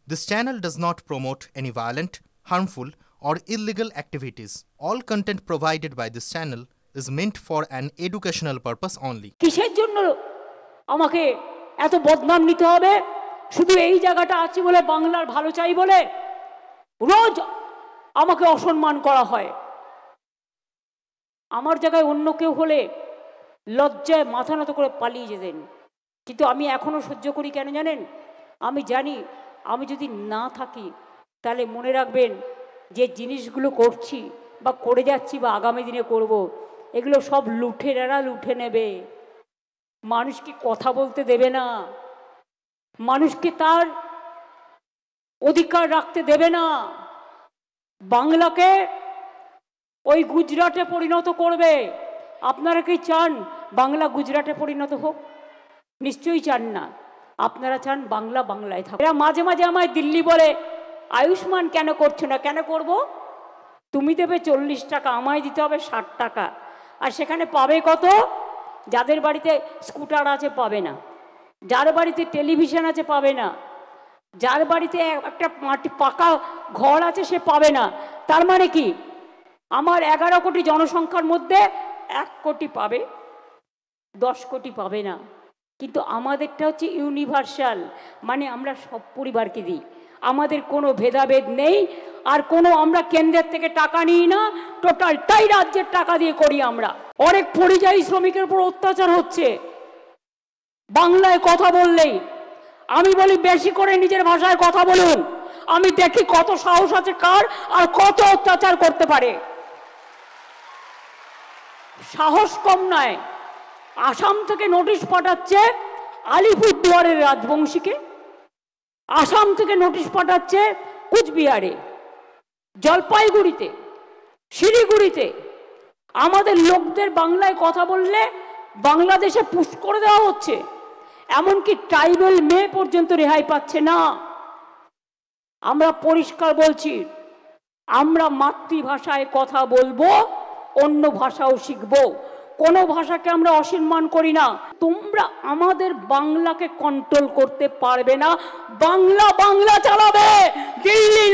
This channel does not promote any violent, harmful, or illegal activities. All content provided by this channel is meant for an educational purpose only. কিসের জন্য আমাকে এত বদনাম নিতে হবে? শুধু এই জায়গাটা আছে বলে, বাংলার ভালো চাই বলে রোজ আমাকে অসম্মান করা হয়। আমার জায়গায় অন্য কেউ হলে লজ্জায় মাথা নত করে পালিয়ে যেতেন, কিন্তু আমি এখনো সহ্য করি। কেন জানেন? আমি জানি আমি যদি না থাকি তাহলে মনে রাখবেন যে জিনিসগুলো করছি বা করে যাচ্ছি বা আগামী দিনে করব, এগুলো সব লুঠেরারা লুঠে নেবে। মানুষকে কথা বলতে দেবে না, মানুষকে তার অধিকার রাখতে দেবে না। বাংলাকে ওই গুজরাটে পরিণত করবে। আপনারা কি চান বাংলা গুজরাটে পরিণত হোক? নিশ্চয়ই চান না। আপনারা চান বাংলা বাংলায় থাকুক। এরা মাঝে মাঝে আমায় দিল্লি বলে, আয়ুষ্মান কেন করছো না? কেন করব? তুমি দেবে 40 টাকা, আমায় দিতে হবে 60 টাকা। আর সেখানে পাবে কত? যাদের বাড়িতে স্কুটার আছে পাবে না, যার বাড়িতে টেলিভিশন আছে পাবে না, যার বাড়িতে একটা পাকা ঘর আছে সে পাবে না। তার মানে কি? আমার 11 কোটি জনসংখ্যার মধ্যে 1 কোটি পাবে, 10 কোটি পাবে না। কিন্তু আমাদেরটা হচ্ছে ইউনিভার্সাল, মানে আমরা সব পরিবারকে দিই, আমাদের কোনো ভেদাভেদ নেই। আর কোনো আমরা কেন্দ্রের থেকে টাকা নিই না, টোটালটাই রাজ্যের টাকা দিয়ে করি আমরা। অনেক পরিযায়ী শ্রমিকের উপর অত্যাচার হচ্ছে বাংলায় কথা বললেই। আমি বলি বেশি করে নিজের ভাষায় কথা বলুন, আমি দেখি কত সাহস আছে কার, আর কত অত্যাচার করতে পারে। সাহস কম নয়। আসাম থেকে নোটিশ পাঠাচ্ছে আলিপুরদুয়ারের রাজবংশীকে, আসাম থেকে নোটিশ পাঠাচ্ছে কুচবিহারে, জলপাইগুড়িতে, শিলিগুড়িতে। আমাদের লোকদের বাংলায় কথা বললে বাংলাদেশে পুশ করে দেওয়া হচ্ছে। এমনকি ট্রাইবেল মেয়ে পর্যন্ত রেহাই পাচ্ছে না। আমরা পরিষ্কার বলছি, আমরা মাতৃভাষায় কথা বলবো, অন্য ভাষাও শিখবো। কোনো ভাষাকে আমরা অসম্মান করি না। তোমরা আমাদের বাংলাকে কন্ট্রোল করতে পারবে না। বাংলা বাংলা চালাবে, দিল্লি